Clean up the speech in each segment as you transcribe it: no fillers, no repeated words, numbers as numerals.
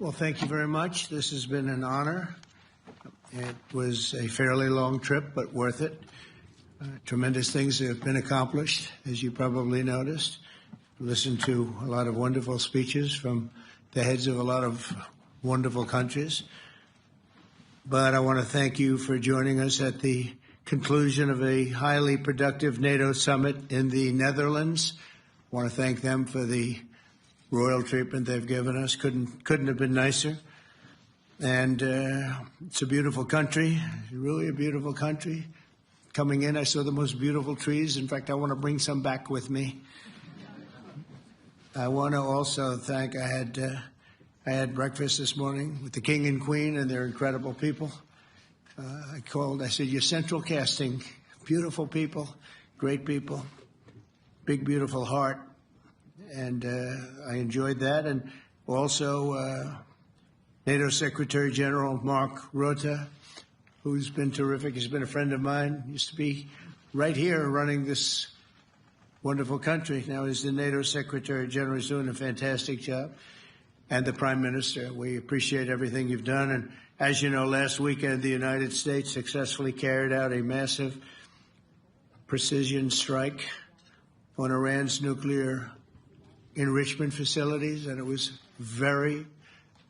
Well, thank you very much. This has been an honor. It was a fairly long trip, but worth it. Tremendous things have been accomplished, as you probably noticed. Listened to a lot of wonderful speeches from the heads of a lot of wonderful countries. But I want to thank you for joining us at the conclusion of a highly productive NATO summit in the Netherlands. I want to thank them for the royal treatment they've given us. Couldn't have been nicer. And it's a beautiful country, really a beautiful country. Coming in, I saw the most beautiful trees. In fact, I want to bring some back with me. I want to also thank, I had breakfast this morning with the King and Queen, and they're incredible people. I said, you're central casting, beautiful people, great people, big, beautiful heart. And I enjoyed that. And also NATO Secretary General Mark Rutte, who's been terrific. He's been a friend of mine. Used to be right here running this wonderful country. Now he's the NATO Secretary General. He's doing a fantastic job. And the Prime Minister, we appreciate everything you've done. And as you know, last weekend, the United States successfully carried out a massive precision strike on Iran's nuclear enrichment facilities, and it was very,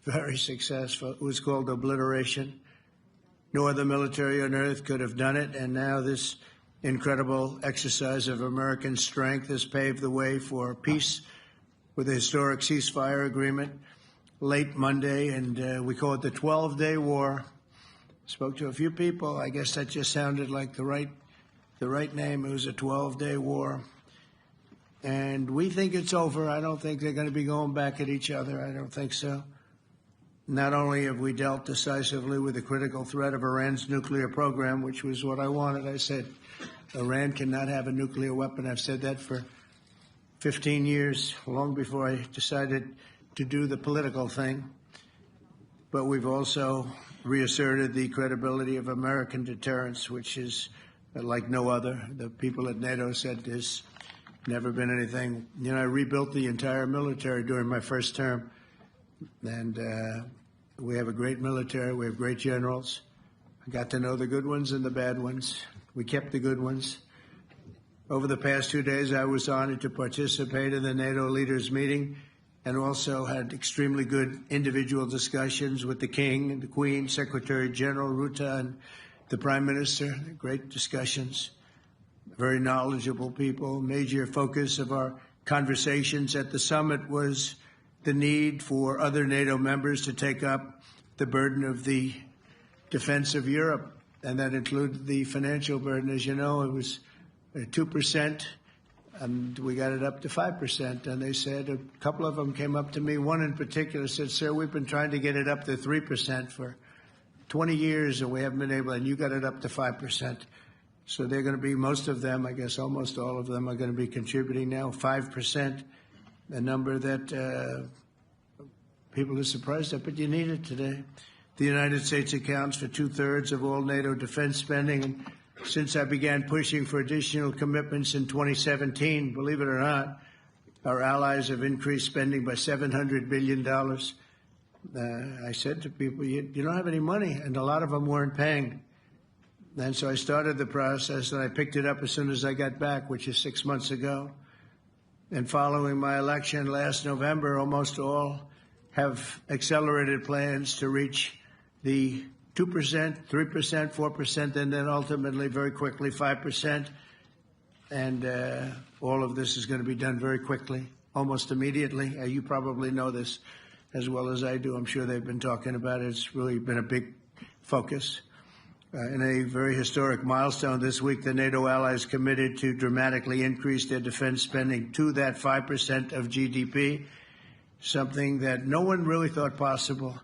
very successful. It was called obliteration. No other military on earth could have done it, and now this incredible exercise of American strength has paved the way for peace with a historic ceasefire agreement late Monday, and we call it the 12-day war. Spoke to a few people. I guess that just sounded like the right name. It was a 12-day war. And we think it's over. I don't think they're going to be going back at each other. I don't think so. Not only have we dealt decisively with the critical threat of Iran's nuclear program, which was what I wanted. I said, Iran cannot have a nuclear weapon. I've said that for 15 years, long before I decided to do the political thing. But we've also reasserted the credibility of American deterrence, which is like no other. The people at NATO said there's never been anything. You know, I rebuilt the entire military during my first term. And we have a great military. We have great generals. I got to know the good ones and the bad ones. We kept the good ones. Over the past 2 days, I was honored to participate in the NATO leaders meeting and also had extremely good individual discussions with the King and the Queen, Secretary General Rutte, and the Prime Minister. Great discussions. Very knowledgeable people. Major focus of our conversations at the summit was the need for other NATO members to take up the burden of the defense of Europe, and that included the financial burden. As you know, it was 2%, and we got it up to 5%. And they said, a couple of them came up to me. One in particular said, sir, we've been trying to get it up to 3% for 20 years, and we haven't been able, and you got it up to 5%. So they're going to be, most of them, I guess almost all of them, are going to be contributing now, 5%, a number that people are surprised at, but you need it today. The United States accounts for 2/3 of all NATO defense spending. And since I began pushing for additional commitments in 2017, believe it or not, our allies have increased spending by $700 billion. I said to people, you don't have any money, and a lot of them weren't paying. And so I started the process, and I picked it up as soon as I got back, which is 6 months ago. And following my election last November, almost all have accelerated plans to reach the 2%, 3%, 4%, and then ultimately, very quickly, 5%. And all of this is going to be done very quickly, almost immediately. You probably know this as well as I do. I'm sure they've been talking about it. It's really been a big focus. In a very historic milestone this week, the NATO allies committed to dramatically increase their defense spending to that 5% of GDP, something that no one really thought possible.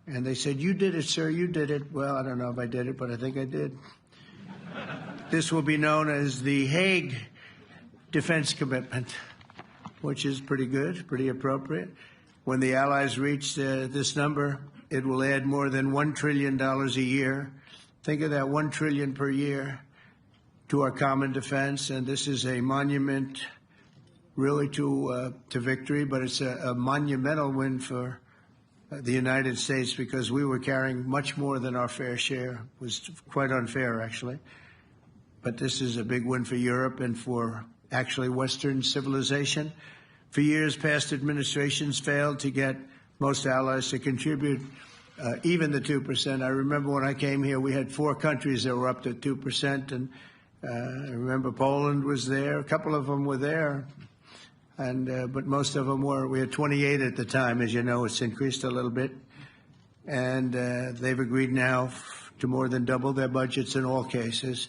And they said, you did it, sir, you did it. Well, I don't know if I did it, but I think I did. This will be known as the Hague Defense Commitment, which is pretty good, pretty appropriate. When the allies reach this number, it will add more than $1 trillion a year. Think of that, $1 trillion per year to our common defense. And this is a monument really to victory, but it's a monumental win for the United States, because we were carrying much more than our fair share. It was quite unfair, actually. But this is a big win for Europe and for actually Western civilization. For years, past administrations failed to get most allies to contribute even the 2%. I remember when I came here, we had 4 countries that were up to 2%, and I remember Poland was there. A couple of them were there, and but most of them were. We had 28 at the time. As you know, it's increased a little bit, and they've agreed now to more than double their budgets in all cases.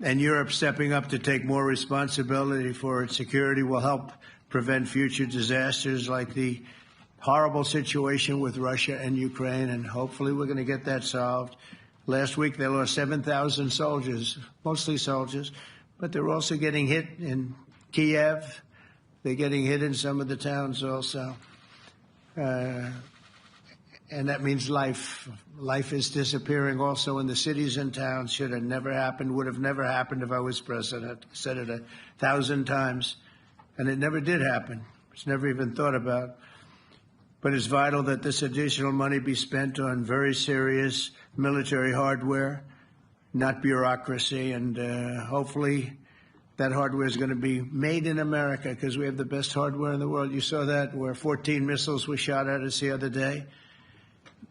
And Europe stepping up to take more responsibility for its security will help prevent future disasters like the horrible situation with Russia and Ukraine, and hopefully we're going to get that solved. Last week they lost 7,000 soldiers, mostly soldiers, but they're also getting hit in Kiev. They're getting hit in some of the towns also. And that means life. Life is disappearing also in the cities and towns. Should have never happened, would have never happened if I was president. I said it 1,000 times, and it never did happen. It's never even thought about. But it's vital that this additional money be spent on very serious military hardware, not bureaucracy, and hopefully that hardware is going to be made in America because we have the best hardware in the world. You saw that where 14 missiles were shot at us the other day.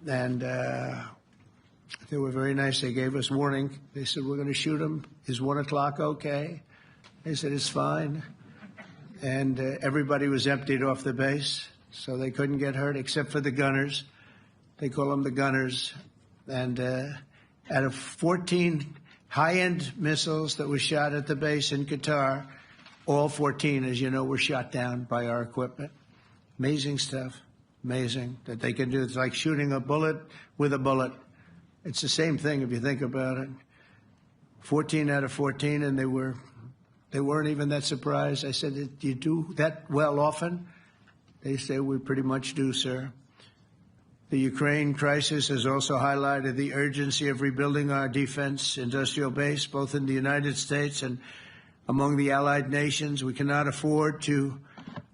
And they were very nice. They gave us warning. They said, we're going to shoot them. Is 1 o'clock okay? They said, it's fine. And everybody was emptied off the base, so they couldn't get hurt except for the gunners. They call them the gunners. And out of 14 high-end missiles that were shot at the base in Qatar, all 14, as you know, were shot down by our equipment. Amazing stuff. Amazing that they can do. It's like shooting a bullet with a bullet. It's the same thing if you think about it. 14 out of 14, and they weren't even that surprised. I said, do you do that well often? They say, we pretty much do, sir. The Ukraine crisis has also highlighted the urgency of rebuilding our defense industrial base, both in the United States and among the allied nations. We cannot afford to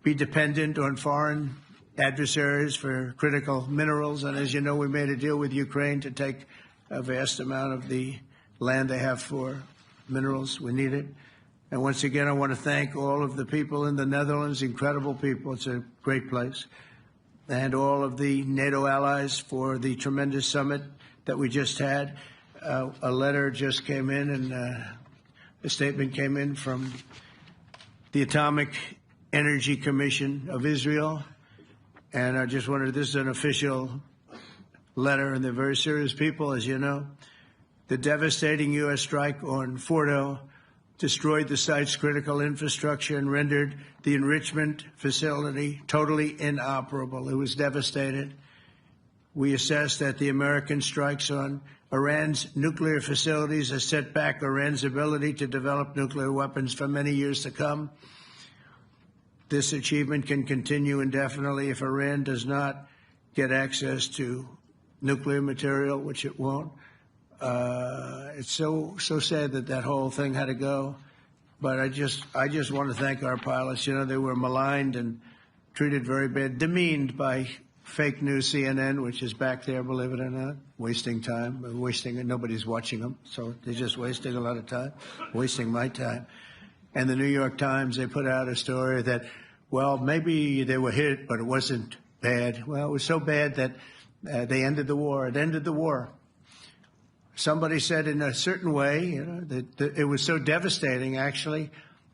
be dependent on foreign adversaries for critical minerals. And as you know, we made a deal with Ukraine to take a vast amount of the land they have for minerals. We need it. And once again, I want to thank all of the people in the Netherlands, incredible people. It's a great place. And all of the NATO allies for the tremendous summit that we just had. A letter just came in, and a statement came in from the Atomic Energy Commission of Israel. And I just wanted, this is an official letter, and they're very serious people, as you know. The devastating U.S. strike on Fordo destroyed the site's critical infrastructure and rendered the enrichment facility totally inoperable. It was devastated. We assess that the American strikes on Iran's nuclear facilities has set back Iran's ability to develop nuclear weapons for many years to come. This achievement can continue indefinitely if Iran does not get access to nuclear material, which it won't. It's so sad that that whole thing had to go. But I just want to thank our pilots. You know, they were maligned and treated very bad, demeaned by fake news CNN, which is back there, believe it or not, wasting time, nobody's watching them, so they're just wasting a lot of time, wasting my time. And the New York Times, they put out a story that, well, maybe they were hit, but it wasn't bad. Well, it was so bad that they ended the war. It ended the war. Somebody said in a certain way, you know, that it was so devastating, actually.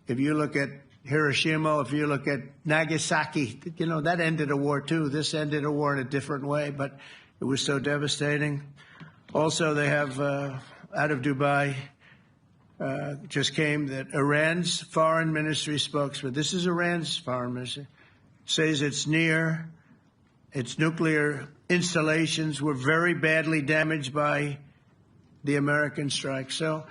If you look at Hiroshima, if you look at Nagasaki, you know, that ended a war, too. This ended a war in a different way, but it was so devastating. Also, they have, out of Dubai, just came that Iran's foreign ministry spokesman, this is Iran's foreign ministry, says its nuclear installations were very badly damaged by the American strike. So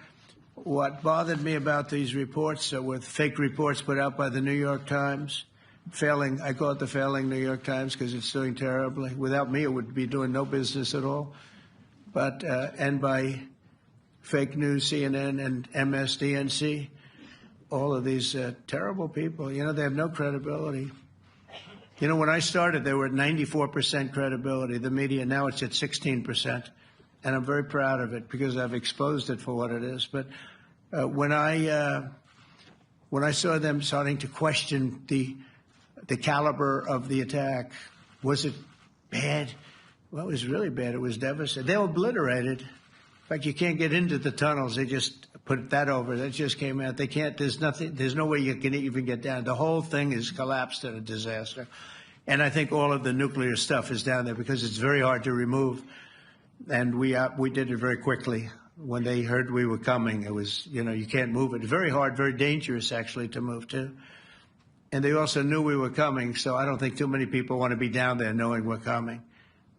what bothered me about these reports with fake reports put out by the New York Times, failing, I call it the failing New York Times because it's doing terribly. Without me, it would be doing no business at all. But, and by fake news, CNN and MSDNC, all of these terrible people, you know, they have no credibility. You know, when I started, they were at 94% credibility, the media. Now it's at 16%. And I'm very proud of it because I've exposed it for what it is. But when I saw them starting to question the caliber of the attack, was it bad? Well, it was really bad. It was devastating. They obliterated. In fact, you can't get into the tunnels. They just put that over. That just came out. They can't. There's nothing. There's no way you can even get down. The whole thing is collapsed in a disaster. And I think all of the nuclear stuff is down there because it's very hard to remove. And we did it very quickly. When they heard we were coming, it was, you know, you can't move it. It's very hard, very dangerous, actually, to move to. And they also knew we were coming, so I don't think too many people want to be down there knowing we're coming.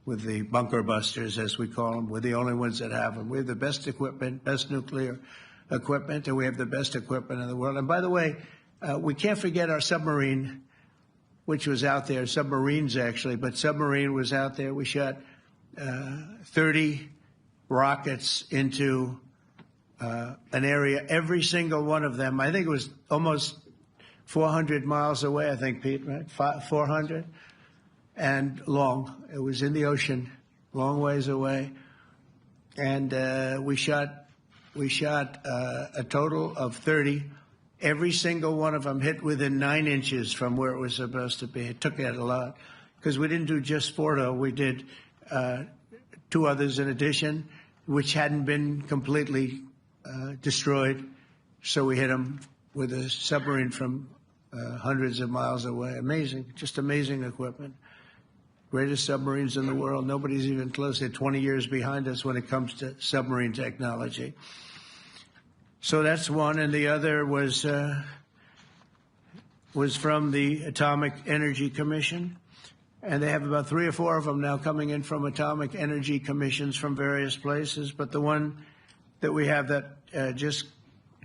With the bunker busters, as we call them, we're the only ones that have them. We have the best equipment, best nuclear equipment, and we have the best equipment in the world. And by the way, we can't forget our submarine, which was out there, submarines actually, but submarine was out there. We shot 30 rockets into an area, every single one of them. I think it was almost 400 miles away, I think, Pete, right? 400 and long. It was in the ocean, long ways away. And we shot a total of 30. Every single one of them hit within 9 inches from where it was supposed to be. It took that a lot because we didn't do just Fordo. We did 2 others in addition, which hadn't been completely destroyed. So we hit them with a submarine from hundreds of miles away. Amazing, just amazing equipment. Greatest submarines in the world. Nobody's even close. They're 20 years behind us when it comes to submarine technology. So that's one, and the other was from the Atomic Energy Commission, and they have about 3 or 4 of them now coming in from atomic energy commissions from various places. But the one that we have that just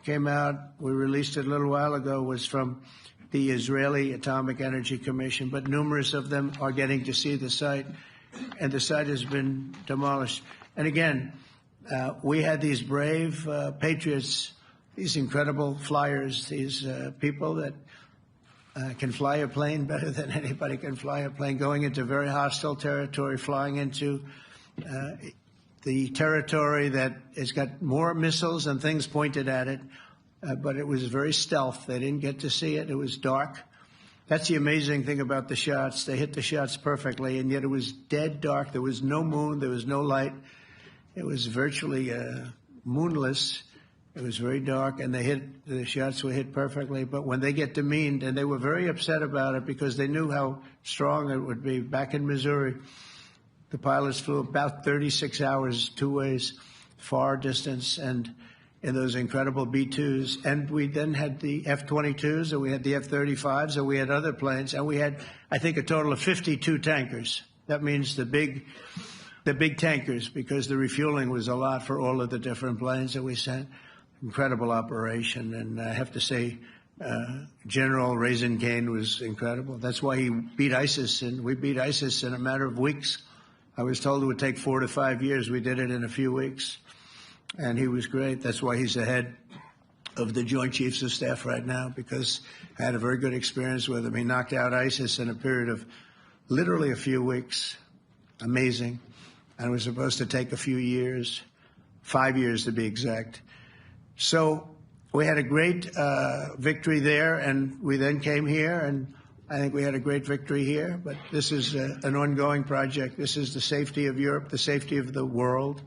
came out, we released it a little while ago, was from the Israeli Atomic Energy Commission, but numerous of them are getting to see the site, and the site has been demolished. And again, we had these brave patriots, these incredible flyers, these people that can fly a plane better than anybody can fly a plane, going into very hostile territory, flying into the territory that has got more missiles and things pointed at it. But it was very stealth. They didn't get to see it. It was dark. That's the amazing thing about the shots. They hit the shots perfectly, and yet it was dead dark. There was no moon. There was no light. It was virtually moonless. It was very dark, and the shots were hit perfectly. But when they get demeaned, and they were very upset about it because they knew how strong it would be. Back in Missouri, the pilots flew about 36 hours, 2 ways, far distance, and in those incredible B-2s. And we then had the F-22s, and we had the F-35s, and we had other planes, and we had, I think, a total of 52 tankers. That means the big tankers, because the refueling was a lot for all of the different planes that we sent. Incredible operation. And I have to say, General Raisin Cain was incredible. That's why he beat ISIS, and we beat ISIS in a matter of weeks. I was told it would take 4 to 5 years. We did it in a few weeks. And he was great. That's why he's the head of the Joint Chiefs of Staff right now, because I had a very good experience with him. He knocked out ISIS in a period of literally a few weeks. Amazing. And it was supposed to take a few years, 5 years to be exact. So we had a great victory there, and we then came here, and I think we had a great victory here. But this is an ongoing project. This is the safety of Europe, the safety of the world.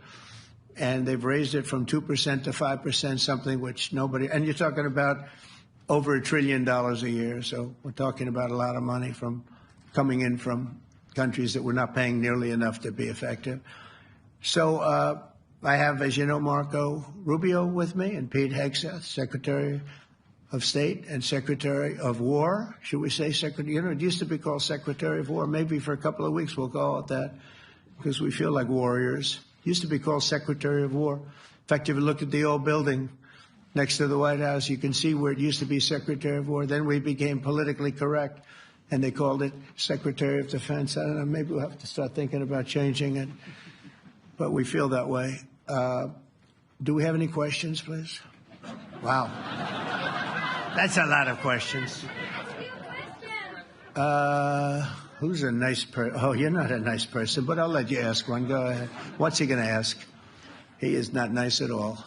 And they've raised it from 2% to 5%, something which nobody, and you're talking about over $1 trillion a year. So we're talking about a lot of money from coming in from countries that we're not paying nearly enough to be effective. So I have, as you know, Marco Rubio with me, and Pete Hegseth, Secretary of State and Secretary of War. Should we say Secretary? You know, it used to be called Secretary of War. Maybe for a couple of weeks we'll call it that, because we feel like warriors. Used to be called Secretary of War. In fact, if you look at the old building next to the White House, you can see where it used to be Secretary of War. Then we became politically correct, and they called it Secretary of Defense. I don't know, maybe we'll have to start thinking about changing it, but we feel that way. Do we have any questions, please? Wow. That's a lot of questions. Who's a nice person? Oh, you're not a nice person, but I'll let you ask one. Go ahead. What's he going to ask? He is not nice at all.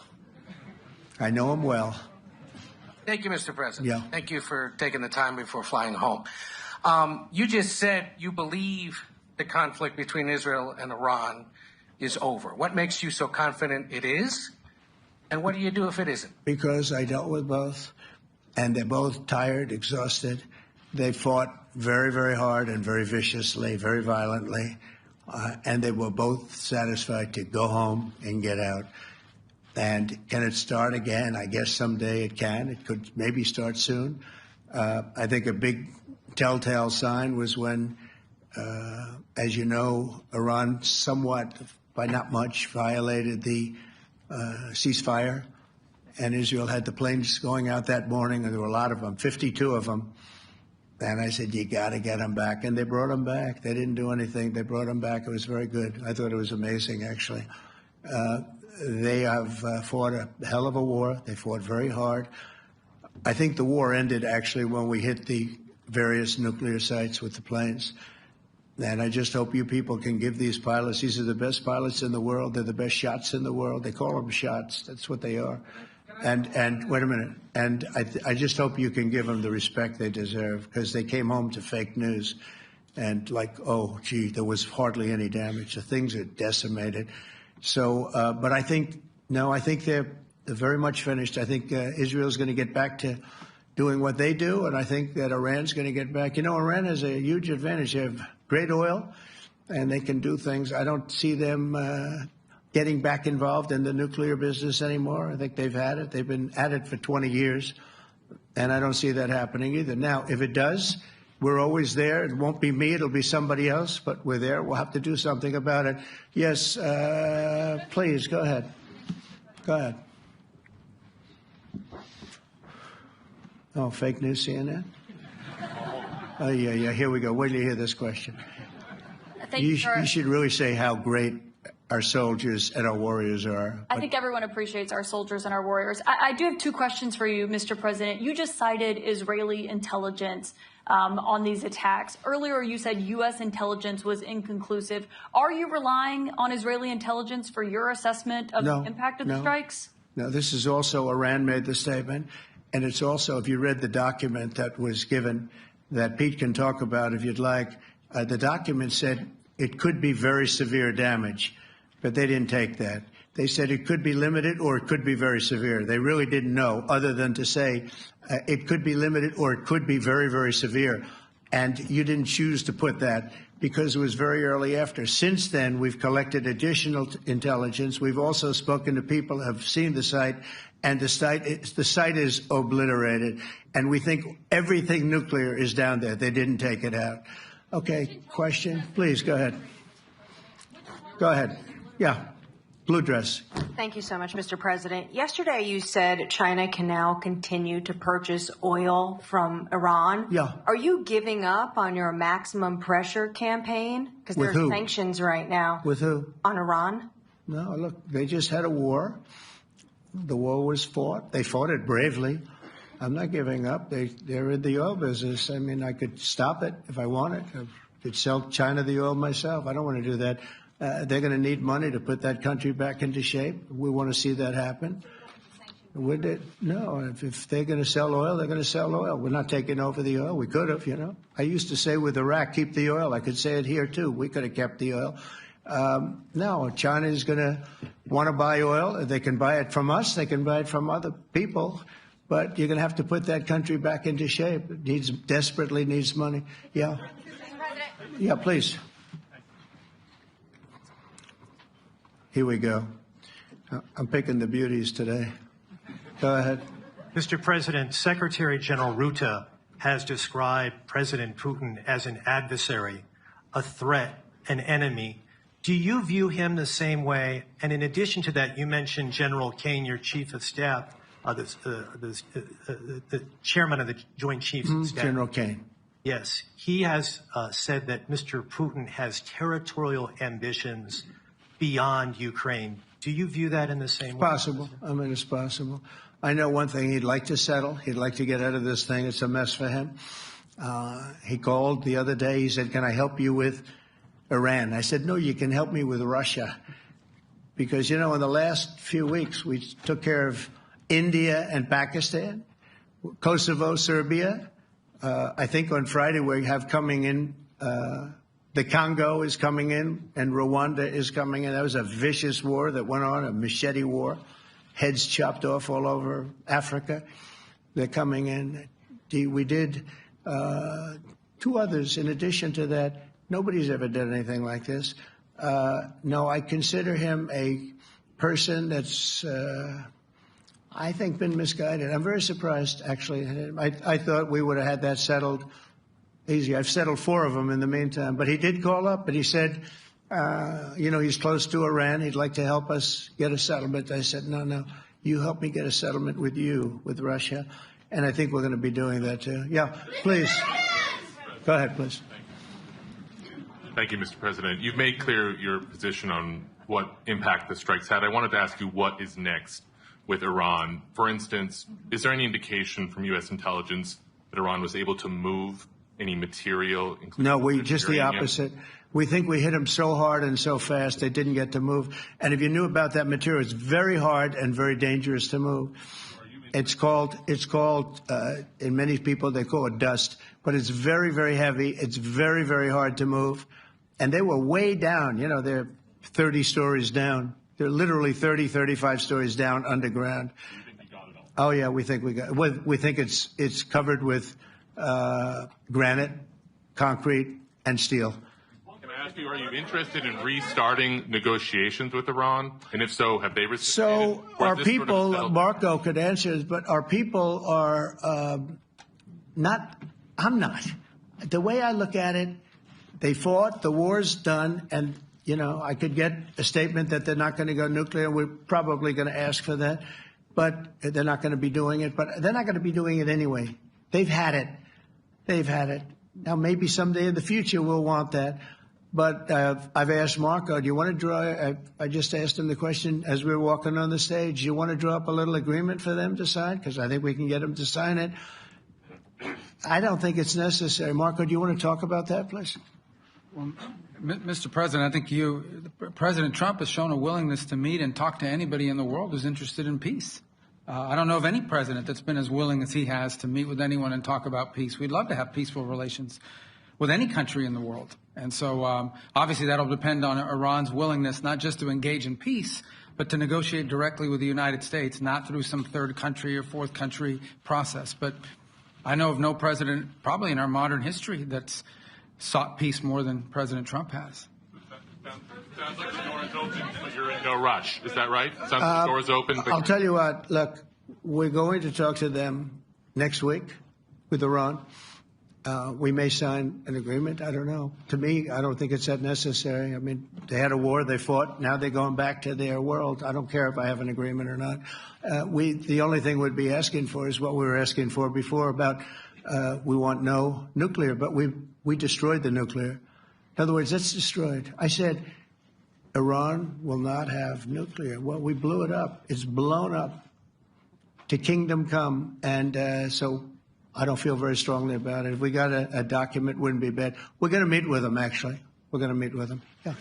I know him well. Thank you, Mr. President. Yeah. Thank you for taking the time before flying home. You just said you believe the conflict between Israel and Iran is over. What makes you so confident it is? And what do you do if it isn't? Because I dealt with both, and they're both tired, exhausted. They fought very, very hard and very viciously, very violently, and they were both satisfied to go home and get out. And can it start again? I guess someday it can. It could maybe start soon. I think a big telltale sign was when, as you know, Iran somewhat, by not much, violated the ceasefire, and Israel had the planes going out that morning, and there were a lot of them, 52 of them. And I said, you got to get them back. And they brought them back. They didn't do anything. They brought them back. It was very good. I thought it was amazing, actually. They have fought a hell of a war. They fought very hard. I think the war ended, actually, when we hit the various nuclear sites with the planes. And I just hope you people can give these pilots, these are the best pilots in the world. They're the best shots in the world. They call them shots. That's what they are. And wait a minute. And I just hope you can give them the respect they deserve, because they came home to fake news. And like, oh, gee, there was hardly any damage. The things are decimated. So, but I think, no, I think they're very much finished. I think Israel's going to get back to doing what they do. And I think that Iran's going to get back. You know, Iran has a huge advantage. They have great oil, and they can do things. I don't see them getting back involved in the nuclear business anymore. I think they've had it. They've been at it for 20 years, and I don't see that happening either. Now, if it does, we're always there. It won't be me. It'll be somebody else, but we're there. We'll have to do something about it. Yes, please, go ahead. Go ahead. Oh, fake news, CNN? Oh, yeah, here we go. Wait till you hear this question. You should really say how great our soldiers and our warriors are. I think everyone appreciates our soldiers and our warriors. I do have two questions for you, Mr. President. You just cited Israeli intelligence on these attacks. Earlier, you said U.S. intelligence was inconclusive. Are you relying on Israeli intelligence for your assessment of the impact of the strikes? No, this is also Iran made the statement. And it's also, if you read the document that was given, that Pete can talk about if you'd like, the document said it could be very severe damage. But they didn't take that. They said it could be limited or it could be very severe. They really didn't know, other than to say it could be limited or it could be very, very severe. And you didn't choose to put that because it was very early after. Since then, we've collected additional intelligence. We've also spoken to people who have seen the site, and the site is obliterated. And we think everything nuclear is down there. They didn't take it out. Okay, question? Please, go ahead. Go ahead. Yeah, blue dress. Thank you so much, Mr. President. Yesterday you said China can now continue to purchase oil from Iran. Yeah. Are you giving up on your maximum pressure campaign? Because there are sanctions right now. With who? On Iran. No, look, they just had a war. The war was fought. They fought it bravely. I'm not giving up. They're in the oil business. I mean, I could stop it if I wanted. I could sell China the oil myself. I don't want to do that. They're going to need money to put that country back into shape. We want to see that happen. Would it? No. If they're going to sell oil, they're going to sell oil. We're not taking over the oil. We could have, you know. I used to say with Iraq, keep the oil. I could say it here, too. We could have kept the oil. No, China is going to want to buy oil. They can buy it from us. They can buy it from other people. But you're going to have to put that country back into shape. It desperately needs money. Yeah. Yeah, please. Here we go. I'm picking the beauties today. Go ahead. Mr. President, Secretary General Rutte has described President Putin as an adversary, a threat, an enemy. Do you view him the same way? And in addition to that, you mentioned General Kane, your chief of staff, the chairman of the Joint Chiefs of Staff. General Kane. Yes. He has said that Mr. Putin has territorial ambitions beyond Ukraine. Do you view that in the same way? Possible. I mean, it's possible. I know one thing. He'd like to settle. He'd like to get out of this thing. It's a mess for him. He called the other day. He said, "Can I help you with Iran?" I said, "No, you can help me with Russia." Because, in the last few weeks, we took care of India and Pakistan, Kosovo, Serbia. I think on Friday we have coming in, the Congo is coming in, and Rwanda is coming in. That was a vicious war that went on, a machete war, heads chopped off all over Africa. They're coming in. We did 2 others in addition to that. Nobody's ever done anything like this. No, I consider him a person that's, I think, been misguided. I'm very surprised, actually. I thought we would have had that settled easy. I've settled 4 of them in the meantime. But he did call up, and he said, he's close to Iran. He'd like to help us get a settlement. I said, no, you help me get a settlement with Russia. And I think we're going to be doing that, too. Yeah, please. Go ahead, please. Thank you, Mr. President. You've made clear your position on what impact the strikes had. I wanted to ask you what is next with Iran. For instance, is there any indication from U.S. intelligence that Iran was able to move any material? No, just the opposite. We think we hit them so hard and so fast they didn't get to move. And if you knew about that material, it's very hard and very dangerous to move. It's called, in many people, they call it dust, but it's very, very heavy. It's very, very hard to move. And they were way down. They're 30 stories down. They're literally 30, 35 stories down underground. Do you think we got it all? Oh, yeah, we think we got it. We think it's covered with granite, concrete, and steel. Can I ask you, are you interested in restarting negotiations with Iran? And if so, have they received? So our people, Marco could answer this, but our people are not, I'm not. The way I look at it, they fought, the war's done, and, I could get a statement that they're not going to go nuclear. We're probably going to ask for that, but they're not going to be doing it. But they're not going to be doing it anyway. They've had it. They've had it. Now, maybe someday in the future we'll want that. But I've asked Marco, do you want to draw, I just asked him the question as we were walking on the stage, do you want to draw up a little agreement for them to sign? Because I think we can get them to sign it. I don't think it's necessary. Marco, do you want to talk about that, please? Well, Mr. President, I think President Trump has shown a willingness to meet and talk to anybody in the world who's interested in peace. I don't know of any president that's been as willing as he has to meet with anyone and talk about peace. We'd love to have peaceful relations with any country in the world. And so obviously that'll depend on Iran's willingness not just to engage in peace, but to negotiate directly with the United States, not through some third country or fourth country process. But I know of no president, probably in our modern history, that's sought peace more than President Trump has. Sounds like the door is open, but you're in no rush. Is that right? Sounds like the door is open. I'll tell you what, look, we're going to talk to them next week with Iran. We may sign an agreement. I don't know. To me, I don't think it's that necessary. I mean, they had a war, they fought. Now they're going back to their world. I don't care if I have an agreement or not. The only thing we'd be asking for is what we were asking for before about we want no nuclear, but we destroyed the nuclear. In other words, it's destroyed. I said Iran will not have nuclear. Well, we blew it up. It's blown up to kingdom come. And so I don't feel very strongly about it. If we got a document, wouldn't be bad. We're going to meet with them, actually. We're going to meet with them. Yeah.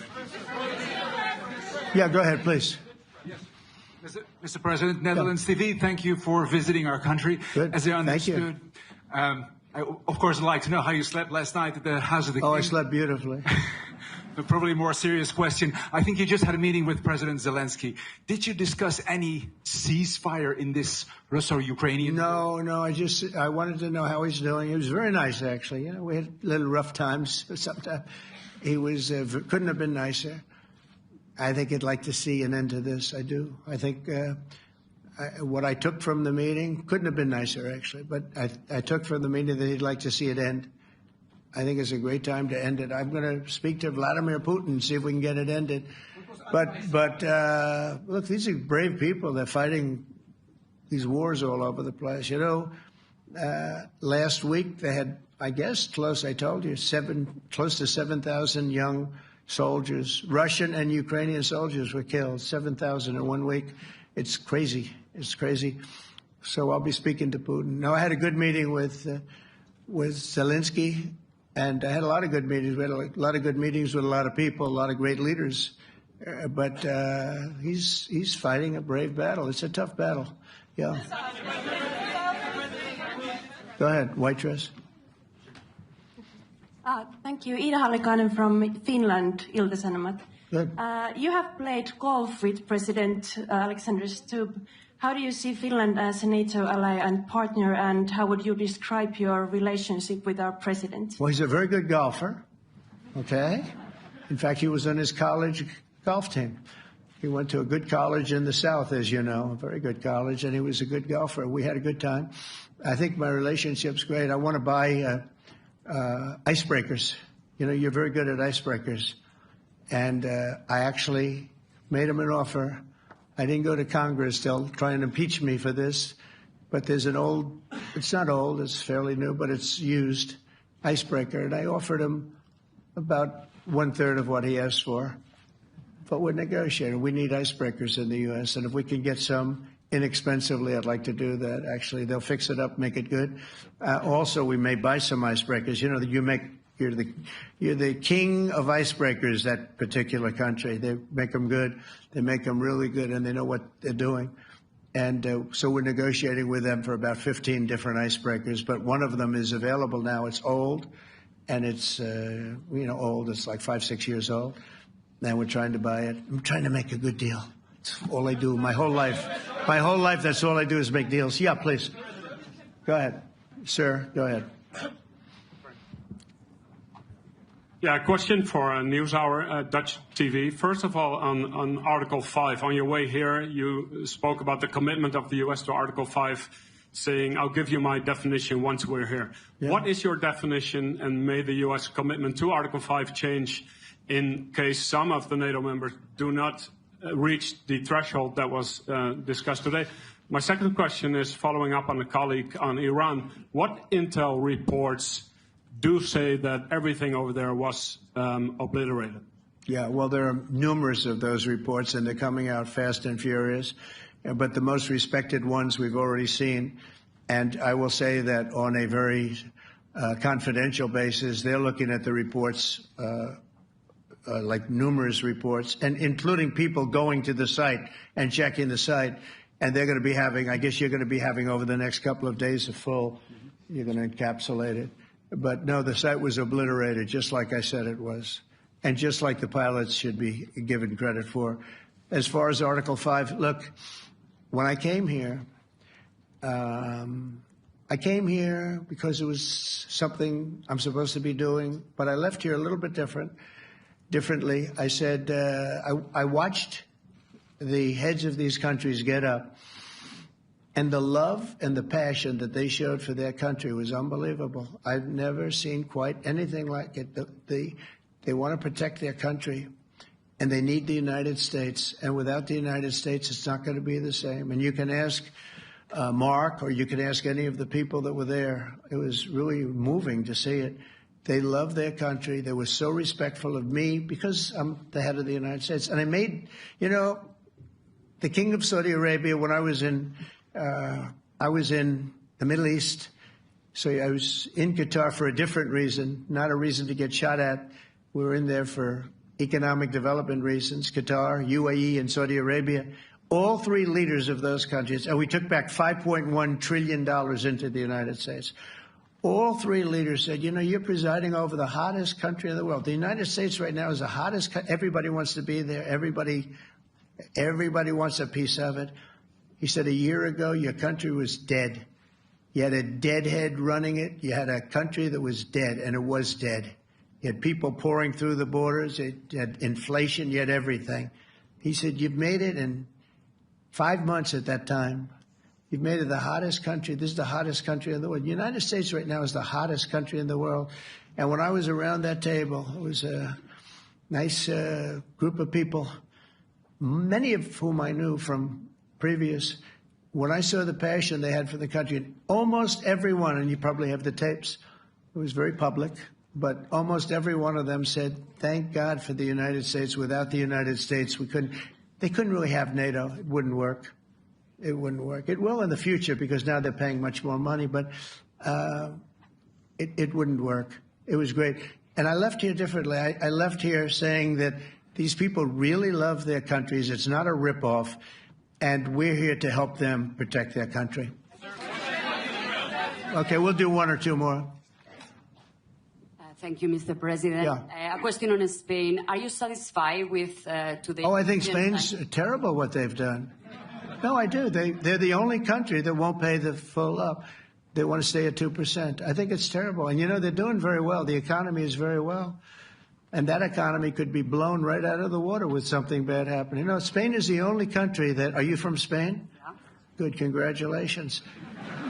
Yeah, go ahead, please. Yes. Mr. President, Netherlands TV, thank you for visiting our country. Good. As I understood, Thank you. I, of course, I'd like to know how you slept last night at the House of the King. Oh, I slept beautifully. But probably a more serious question. I think you just had a meeting with President Zelensky. Did you discuss any ceasefire in this Russo-Ukrainian? No. I wanted to know how he's doing. He was very nice, actually. You know, we had little rough times sometimes. He was couldn't have been nicer. I think he'd like to see an end to this. I do. I think what I took from the meeting couldn't have been nicer, actually. But I took from the meeting that he'd like to see it end. I think it's a great time to end it. I'm going to speak to Vladimir Putin and see if we can get it ended. But look, these are brave people. They're fighting these wars all over the place. You know, last week they had, I guess, close to 7,000 young soldiers, Russian and Ukrainian soldiers were killed, 7,000 in 1 week. It's crazy. It's crazy. So I'll be speaking to Putin. No, I had a good meeting with with Zelensky, and I had a lot of good meetings. We had a lot of good meetings with a lot of people, a lot of great leaders. But he's fighting a brave battle. It's a tough battle. Yeah. Go ahead, white dress. Thank you. Ida Hallikainen from Finland, Ilta-Sanomat. Good. You have played golf with President Alexander Stubb. How do you see Finland as a NATO ally and partner, and how would you describe your relationship with our president? Well, he's a very good golfer, okay? In fact, he was on his college golf team. He went to a good college in the South, as you know, a very good college, and he was a good golfer. We had a good time. I think my relationship's great. I want to buy icebreakers. You know, you're very good at icebreakers. And I actually made him an offer. I didn't go to Congress. They'll try and impeach me for this. But there's an old, it's not old, it's fairly new, but it's used icebreaker. And I offered him about 1/3 of what he asked for. But we're negotiating. We need icebreakers in the U.S. And if we can get some inexpensively, I'd like to do that. Actually, they'll fix it up, make it good. Also, we may buy some icebreakers. You know, you're the king of icebreakers, that particular country. They make them good. They make them really good, and they know what they're doing. And so we're negotiating with them for about 15 different icebreakers. But one of them is available now. It's old, and it's, old. It's like 5-6 years old. And we're trying to buy it. I'm trying to make a good deal. It's all I do my whole life. My whole life, that's all I do is make deals. Yeah, please. Go ahead. Sir, go ahead. Yeah, a question for NewsHour, Dutch TV. First of all, on Article 5, on your way here, you spoke about the commitment of the U.S. to Article 5, saying, I'll give you my definition once we're here. Yeah. What is your definition, and may the U.S. commitment to Article 5 change in case some of the NATO members do not reach the threshold that was discussed today? My second question is following up on a colleague on Iran. What intel reports do say that everything over there was obliterated? Yeah, well, there are numerous of those reports, and they're coming out fast and furious. But the most respected ones we've already seen. And I will say that on a very confidential basis, they're looking at the reports, like numerous reports, and including people going to the site and checking the site. And they're going to be having, I guess you're going to be having over the next couple of days a full, you're going to encapsulate it. But no, the site was obliterated, just like I said it was, and just like the pilots should be given credit for. As far as Article 5, look, when I came here because it was something I'm supposed to be doing, but I left here a little bit differently. I said, I watched the heads of these countries get up, and the love and the passion that they showed for their country was unbelievable. I've never seen quite anything like it. They want to protect their country, and they need the United States. And without the United States, it's not going to be the same. And you can ask Mark, or you can ask any of the people that were there. It was really moving to see it. They love their country. They were so respectful of me because I'm the head of the United States. And I made, the King of Saudi Arabia, when I was in the Middle East. So I was in Qatar for a different reason, not a reason to get shot at. We were in there for economic development reasons, Qatar, UAE, and Saudi Arabia. All three leaders of those countries, and we took back $5.1 trillion into the United States. All three leaders said, you're presiding over the hottest country in the world. The United States right now is the hottest. Everybody wants to be there. Everybody wants a piece of it. He said, a year ago, your country was dead. You had a deadhead running it. You had a country that was dead, and it was dead. You had people pouring through the borders. You had inflation. You had everything. He said, you've made it in 5 months at that time. You've made it the hottest country. This is the hottest country in the world. The United States right now is the hottest country in the world. And when I was around that table, it was a nice group of people, many of whom I knew from previous. When I saw the passion they had for the country, almost everyone, and you probably have the tapes, it was very public, but almost every one of them said, thank God for the United States. Without the United States, they couldn't really have NATO. It wouldn't work. It wouldn't work. It will in the future because now they're paying much more money. But it wouldn't work. It was great. And I left here differently. I left here saying that these people really love their countries. It's not a ripoff. And we're here to help them protect their country. Okay, we'll do one or two more. Thank you, Mr. President. Yeah. A question on Spain. Are you satisfied with today? Oh, I think Spain's terrible what they've done. No, I do. They're the only country that won't pay the full up. They want to stay at 2%. I think it's terrible. And, you know, they're doing very well. The economy is very well. And that economy could be blown right out of the water with something bad happening. You know, Spain is the only country that... Are you from Spain? Yeah. Good. Congratulations.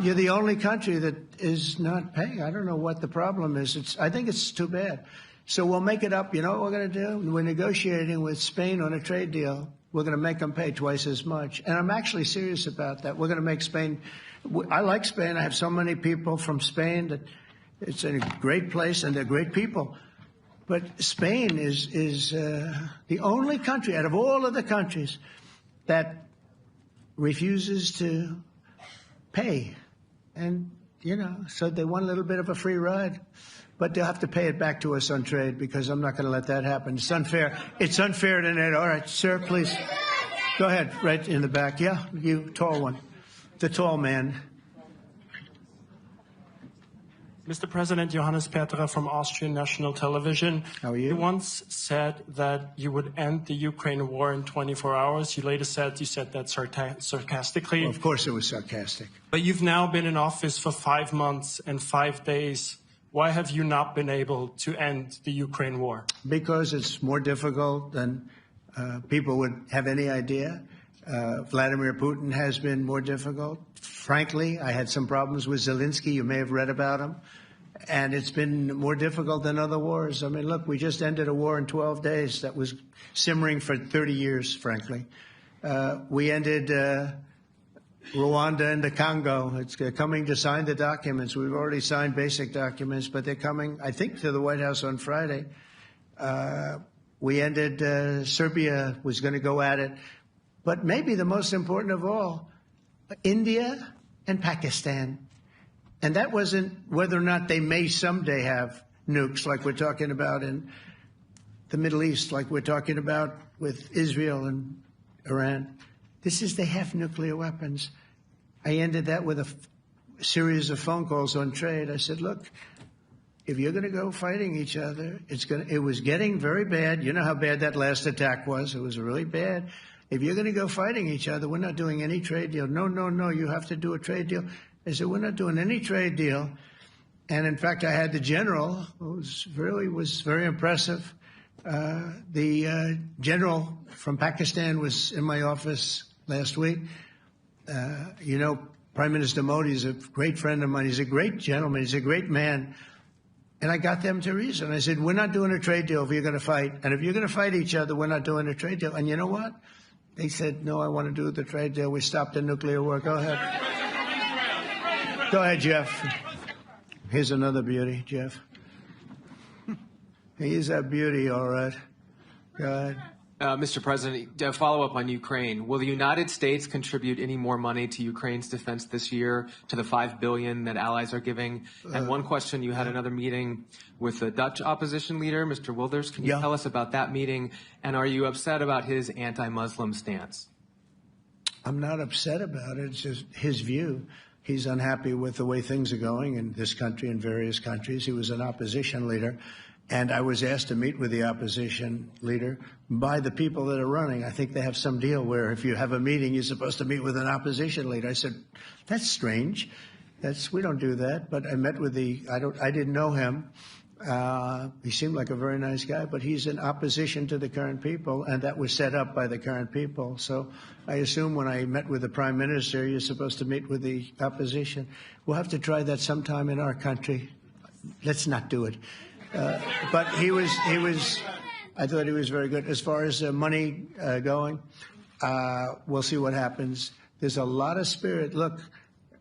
You're the only country that is not paying. I don't know what the problem is. I think it's too bad. So we'll make it up. You know what we're going to do? We're negotiating with Spain on a trade deal. We're going to make them pay twice as much. And I'm actually serious about that. We're going to make Spain... I like Spain. I have so many people from Spain that it's a great place and they're great people. But Spain is the only country out of all of the countries that refuses to pay. And, you know, so they want a little bit of a free ride. But they'll have to pay it back to us on trade because I'm not going to let that happen. It's unfair. It's unfair to NATO. All right, sir, please. Go ahead, right in the back. Yeah, you, tall one. The tall man. Mr. President, Johannes Petra from Austrian National Television. How are you? You once said that you would end the Ukraine war in 24 hours. You later said you said that sarcastically. Well, of course it was sarcastic. But you've now been in office for 5 months and 5 days. Why have you not been able to end the Ukraine war? Because it's more difficult than people would have any idea. Vladimir Putin has been more difficult. Frankly, I had some problems with Zelensky. You may have read about him. And it's been more difficult than other wars. I mean, look, we just ended a war in 12 days that was simmering for 30 years, frankly. We ended Rwanda and the Congo. It's coming to sign the documents. We've already signed basic documents, but they're coming, I think, to the White House on Friday. We ended Serbia was going to go at it. But maybe the most important of all, India and Pakistan. And that wasn't whether or not they may someday have nukes like we're talking about in the Middle East, like we're talking about with Israel and Iran. This is they have nuclear weapons. I ended that with a series of phone calls on trade. I said, look, if you're going to go fighting each other, it was getting very bad. You know how bad that last attack was. It was really bad. If you're going to go fighting each other, we're not doing any trade deal. No, you have to do a trade deal. I said, we're not doing any trade deal. And in fact, I had the general, who was very impressive. The general from Pakistan was in my office last week. You know, Prime Minister Modi is a great friend of mine. He's a great gentleman. He's a great man. And I got them to reason. I said, we're not doing a trade deal if you're going to fight. And if you're going to fight each other, we're not doing a trade deal. And you know what? They said, no, I want to do the trade deal. We stopped the nuclear war. Go ahead. Go ahead, Jeff. Here's another beauty, Jeff. He's a beauty, all right. Go ahead. Mr. President, to follow up on Ukraine, will the United States contribute any more money to Ukraine's defense this year to the $5 billion that allies are giving? And one question, you had another meeting with the Dutch opposition leader, Mr. Wilders. Can you tell us about that meeting? And are you upset about his anti-Muslim stance? I'm not upset about it. It's just his view. He's unhappy with the way things are going in this country and various countries. He was an opposition leader. And I was asked to meet with the opposition leader by the people that are running. I think they have some deal where if you have a meeting, you're supposed to meet with an opposition leader. I said, that's strange. We don't do that. But I met with I didn't know him. He seemed like a very nice guy, but he's in opposition to the current people, and that was set up by the current people. So I assume when I met with the Prime Minister, you're supposed to meet with the opposition. We'll have to try that sometime in our country. Let's not do it. But I thought he was very good. As far as money going, we'll see what happens. There's a lot of spirit. Look,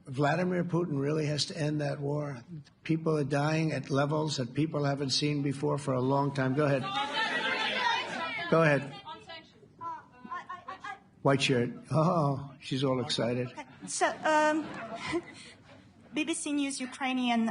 Vladimir Putin really has to end that war. People are dying at levels that people haven't seen before for a long time. Go ahead. Go ahead. White shirt. Oh, she's all excited. So, BBC News Ukrainian.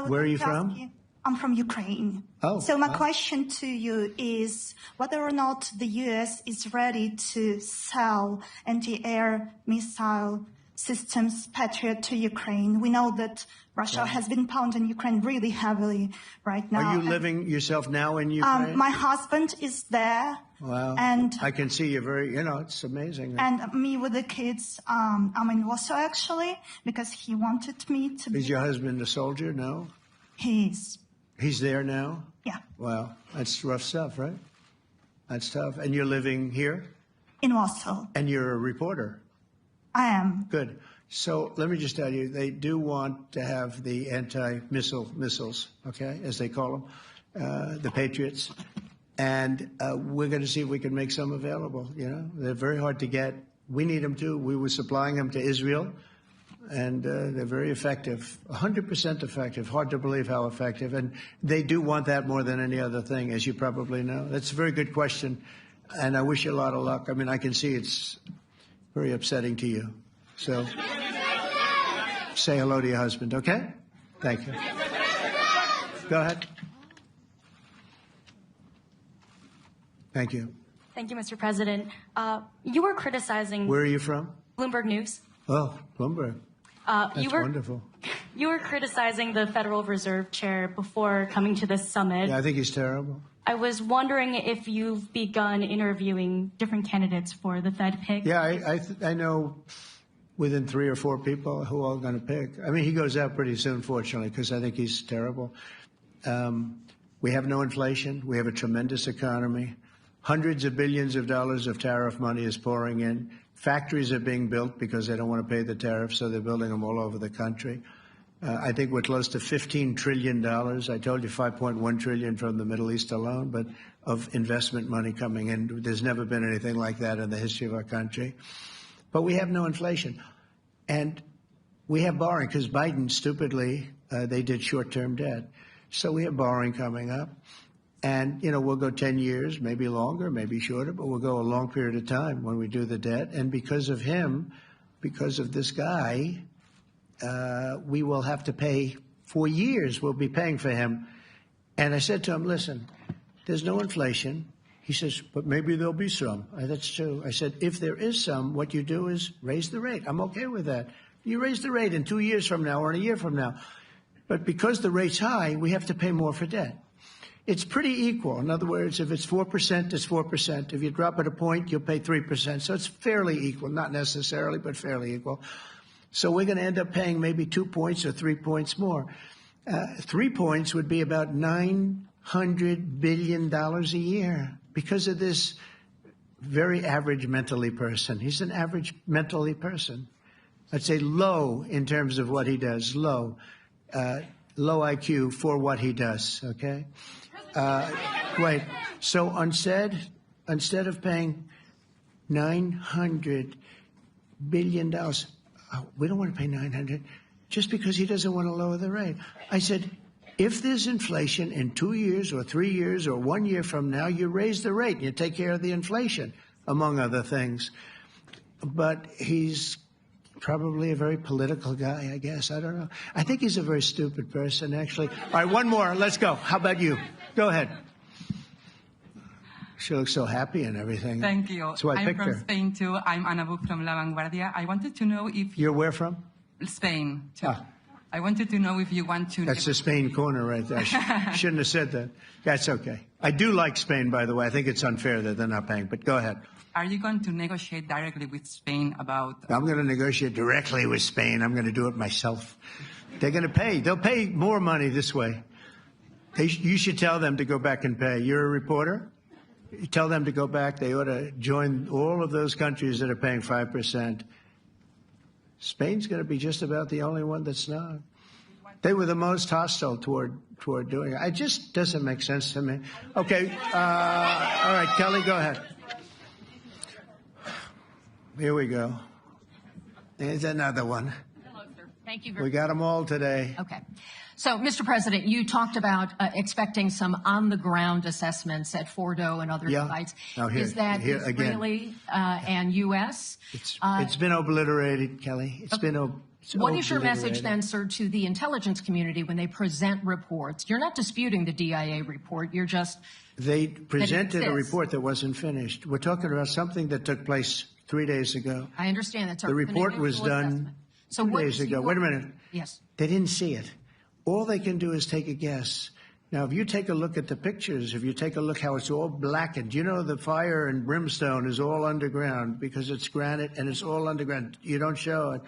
Where are you from? I'm from Ukraine. Oh. So my question to you is whether or not the U.S. is ready to sell anti-air missile systems Patriot to Ukraine. We know that Russia has been pounding Ukraine really heavily right now. Are you living yourself now in Ukraine? My husband is there. Wow. And I can see you're very, it's amazing. And me with the kids, I'm in Warsaw actually, because he wanted me to be. Is your husband a soldier? No? He is. He's there now? Yeah. Wow. That's rough stuff, right? That's tough. And you're living here? In Warsaw. And you're a reporter? I am. Good. So let me just tell you, they do want to have the missiles, okay, as they call them, the Patriots. And we're going to see if we can make some available, They're very hard to get. We need them too. We were supplying them to Israel, and they're very effective, 100% effective. Hard to believe how effective. And they do want that more than any other thing, as you probably know. That's a very good question, and I wish you a lot of luck. I mean, I can see it's very upsetting to you. So say hello to your husband, okay? Thank you. Go ahead. Thank you. Thank you, Mr. President. You were criticizing... Where are you from? Bloomberg News. Oh, Bloomberg. That's wonderful. You were criticizing the Federal Reserve Chair before coming to this summit. Yeah, I think he's terrible. I was wondering if you've begun interviewing different candidates for the Fed pick. Yeah, I know within 3 or 4 people who are going to pick. I mean, he goes out pretty soon, fortunately, because I think he's terrible. We have no inflation. We have a tremendous economy. Hundreds of billions of dollars of tariff money is pouring in. Factories are being built because they don't want to pay the tariffs, so they're building them all over the country. I think we're close to $15 trillion. I told you $5.1 trillion from the Middle East alone, but of investment money coming in. There's never been anything like that in the history of our country. But we have no inflation. And we have borrowing because Biden, stupidly, they did short-term debt. So we have borrowing coming up. And, we'll go 10 years, maybe longer, maybe shorter, but we'll go a long period of time when we do the debt. And because of him, because of this guy, we will have to pay for years. We'll be paying for him. And I said to him, listen, there's no inflation. He says, but maybe there'll be some. That's true. I said, if there is some, what you do is raise the rate. I'm okay with that. You raise the rate in 2 years from now or in a year from now. But because the rate's high, we have to pay more for debt. It's pretty equal. In other words, if it's 4%, it's 4%. If you drop it a point, you'll pay 3%. So it's fairly equal, not necessarily, but fairly equal. So we're going to end up paying maybe 2 points or 3 points more. 3 points would be about $900 billion a year because of this very average mentally person. He's an average mentally person. I'd say low in terms of what he does, low IQ for what he does, okay? Wait, so instead of paying $900 billion, we don't want to pay 900 just because he doesn't want to lower the rate. I said, if there's inflation in 2 years or 3 years or 1 year from now, you raise the rate and you take care of the inflation, among other things. But he's probably a very political guy, I guess. I don't know. I think he's a very stupid person, actually. All right, one more. Let's go. How about you? Go ahead. She looks so happy and everything. Thank you. That's why I picked her. I'm from Spain, too. I'm Ana Buch from La Vanguardia. I wanted to know if... You're where from? Spain, too. I wanted to know if you want to... That's the Spain corner right there. Shouldn't have said that. That's okay. I do like Spain, by the way. I think it's unfair that they're not paying, but go ahead. Are you going to negotiate directly with Spain about... I'm going to negotiate directly with Spain. I'm going to do it myself. They're going to pay. They'll pay more money this way. You should tell them to go back and pay. You're a reporter? You tell them to go back. They ought to join all of those countries that are paying 5%. Spain's going to be just about the only one that's not. They were the most hostile toward doing it. It just doesn't make sense to me. Okay. All right, Kelly, go ahead. Here we go. There's another one. Hello, sir. Thank you We got them all today. Okay. So, Mr. President, you talked about expecting some on-the-ground assessments at Fordo and other sites. Now Is that Israeli and U.S.? It's been obliterated, Kelly. It's been What is your message then, sir, to the intelligence community when they present reports? You're not disputing the DIA report. You're just... They presented a report that wasn't finished. We're talking about something that took place 3 days ago. I understand that. The report was done 2 days ago. Wait a minute. Yes. They didn't see it. All they can do is take a guess. Now, if you take a look at the pictures, if you take a look how it's all blackened, you know the fire and brimstone is all underground because it's granite and it's all underground. You don't show it.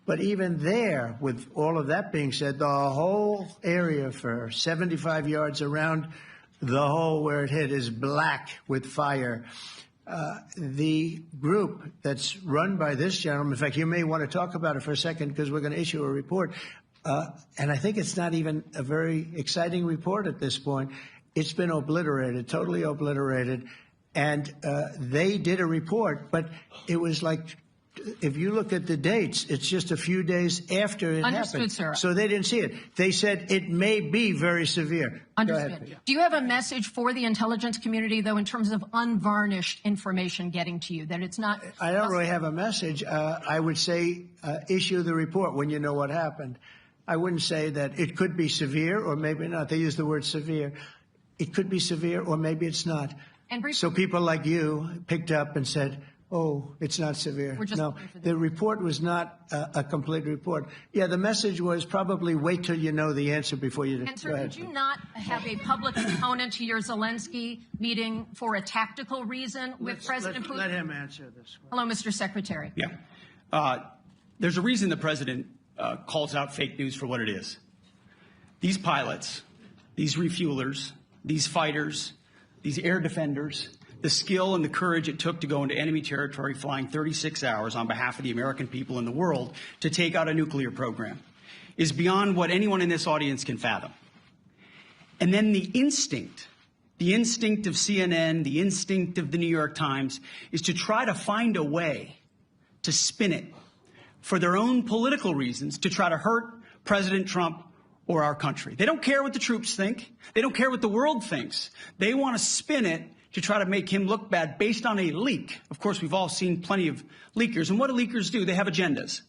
But even there, with all of that being said, the whole area for 75 yards around the hole where it hit is black with fire. The group that's run by this gentleman, in fact, you may want to talk about it for a second because we're going to issue a report. And I think it's not even a very exciting report at this point. It's been obliterated, totally obliterated. And they did a report, but it was like, if you look at the dates, it's just a few days after it happened. Sir. So they didn't see it. They said it may be very severe. Understood. Do you have a message for the intelligence community, though, in terms of unvarnished information getting to you, that it's not... I don't really have a message. I would say issue the report when you know what happened. I wouldn't say that it could be severe or maybe not. They use the word severe. It could be severe or maybe it's not. So people like you picked up and said, oh, it's not severe. No, the report was not a complete report. Yeah, the message was probably wait till you know the answer before you... And sir, did you not have a public component to your Zelensky meeting for a tactical reason with President Putin? Let him answer this one. Hello, Mr. Secretary. Yeah. There's a reason the president calls out fake news for what it is. These pilots, these refuelers, these fighters, these air defenders, the skill and the courage it took to go into enemy territory flying 36 hours on behalf of the American people and the world to take out a nuclear program is beyond what anyone in this audience can fathom. And then the instinct of CNN, the instinct of the New York Times is to try to find a way to spin it for their own political reasons to try to hurt President Trump or our country. They don't care what the troops think. They don't care what the world thinks. They want to spin it to try to make him look bad based on a leak. Of course, we've all seen plenty of leakers. And what do leakers do? They have agendas.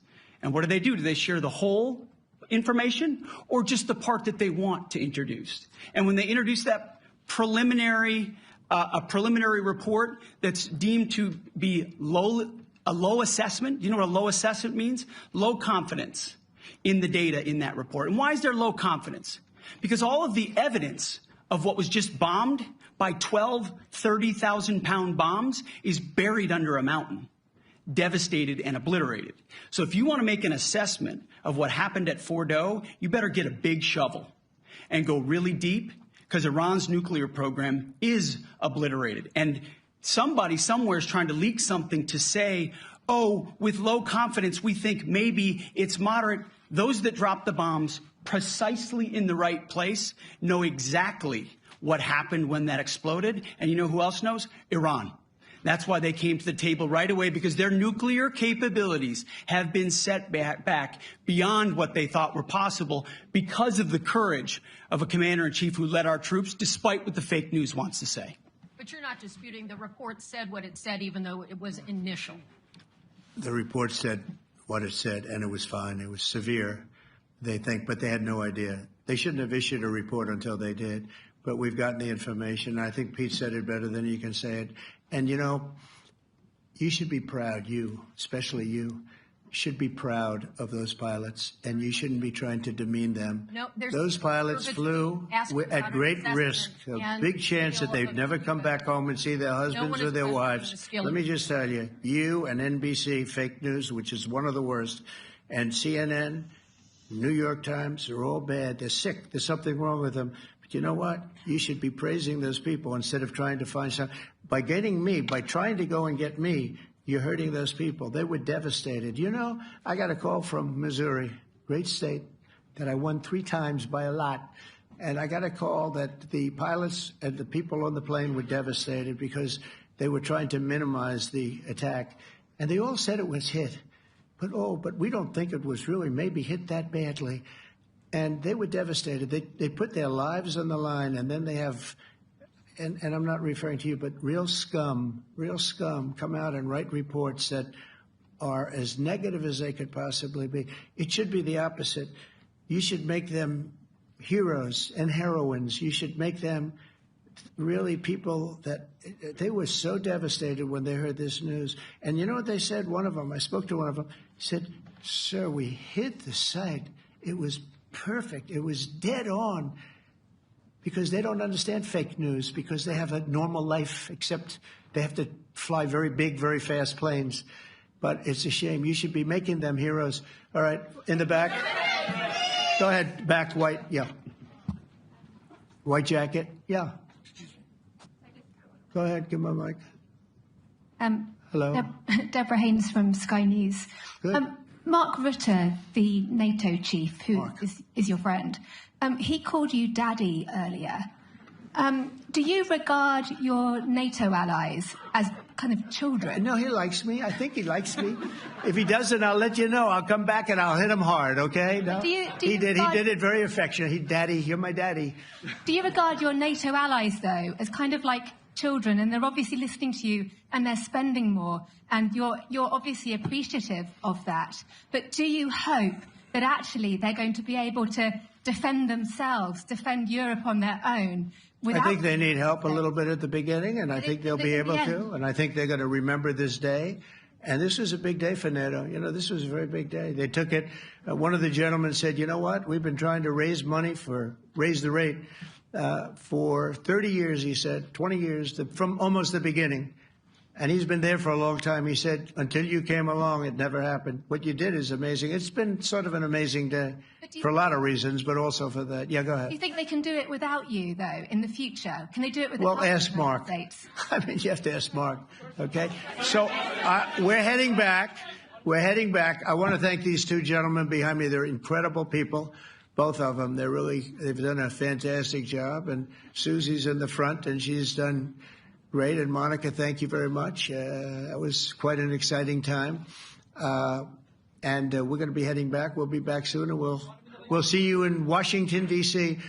And what do? Do they share the whole information or just the part that they want to introduce? And when they introduce that preliminary report that's deemed to be a low assessment, you know what a low assessment means? Low confidence in the data in that report. And why is there low confidence? Because all of the evidence of what was just bombed by 12 30,000-pound bombs is buried under a mountain, devastated and obliterated. So if you want to make an assessment of what happened at Fordo, you better get a big shovel and go really deep because Iran's nuclear program is obliterated. And somebody somewhere is trying to leak something to say, oh, with low confidence, we think maybe it's moderate. Those that dropped the bombs precisely in the right place know exactly what happened when that exploded. And you know who else knows? Iran. That's why they came to the table right away, because their nuclear capabilities have been set back beyond what they thought were possible because of the courage of a commander-in-chief who led our troops, despite what the fake news wants to say. But you're not disputing the report said what it said, even though it was initial. The report said what it said, and it was fine. It was severe, they think, but they had no idea. They shouldn't have issued a report until they did. But we've gotten the information. I think Pete said it better than you can say it. And, you know, you should be proud, you, especially you, should be proud of those pilots, and you shouldn't be trying to demean them. No, those pilots flew at great risk, a big chance that they'd never come back home and see their husbands or their wives. Let me just tell you, you and NBC, fake news, which is one of the worst, and CNN, New York Times, they're all bad. They're sick. There's something wrong with them. You know what? You should be praising those people instead of trying to find some. By getting me, by trying to go and get me, you're hurting those people. They were devastated. You know, I got a call from Missouri, great state, that I won 3 times by a lot. And I got a call that the pilots and the people on the plane were devastated because they were trying to minimize the attack. And they all said it was hit. But we don't think it was really maybe hit that badly. and they were devastated. They put their lives on the line, and then they have, and I'm not referring to you, but real scum come out and write reports that are as negative as they could possibly be. It should be the opposite. You should make them heroes and heroines. You should make them really people that they were so devastated when they heard this news. And you know what they said? One of them, I spoke to one of them, said, "Sir, we hit the site. It was perfect. It was dead on." Because they don't understand fake news, because they have a normal life, except they have to fly very big, very fast planes. But it's a shame. You should be making them heroes. All right, in the back. Go ahead, back, white, yeah. White jacket, yeah. Go ahead, give my mic. Hello. Deborah Haynes from Sky News. Good. Mark Rutte, the NATO chief, who is your friend, he called you daddy earlier. Do you regard your NATO allies as kind of children? No, he likes me. I think he likes me. If he doesn't, I'll let you know. I'll come back and I'll hit him hard, okay? No? He did it very affectionate. Daddy, you're my daddy. Do you regard your NATO allies, though, as kind of like children, and they're obviously listening to you and they're spending more, and you're obviously appreciative of that, but do you hope that actually they're going to be able to defend themselves, defend Europe on their own? I think they need help a little bit at the beginning, and I think they'll be able to, and I think they're going to remember this day. And this was a big day for NATO. You know, this was a very big day. They took it. One of the gentlemen said, "You know what? We've been trying to raise money raise the rate for 30 years," he said, 20 years, from almost the beginning. And he's been there for a long time. He said, "Until you came along, it never happened. What you did is amazing." It's been sort of an amazing day for a lot of reasons, but also for that. Yeah, go ahead. Do you think they can do it without you, though, in the future? Can they do it without Well, ask Mark. States? I mean, you have to ask Mark, okay? So we're heading back. I want to thank these two gentlemen behind me. They're incredible people, both of them. They've done a fantastic job. And Susie's in the front, and she's done great. And Monica, thank you very much. That was quite an exciting time. And we're going to be heading back. We'll be back soon, and we'll see you in Washington, D.C.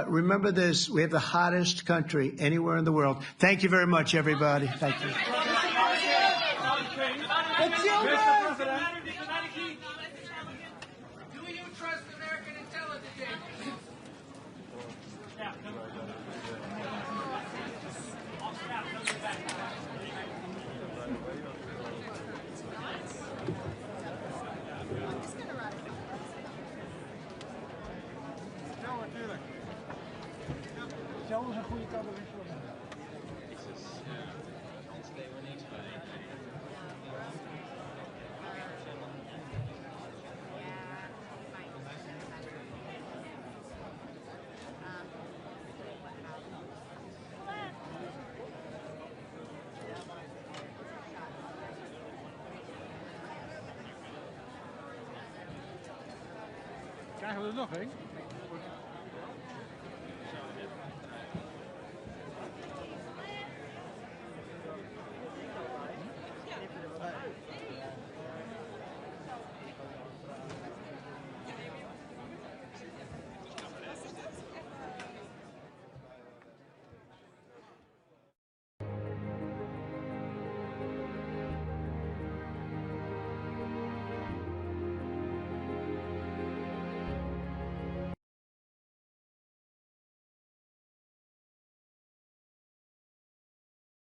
Remember this, we have the hottest country anywhere in the world. Thank you very much, everybody. Thank you. Do you trust American intelligence agencies? Krijgen we er nog een?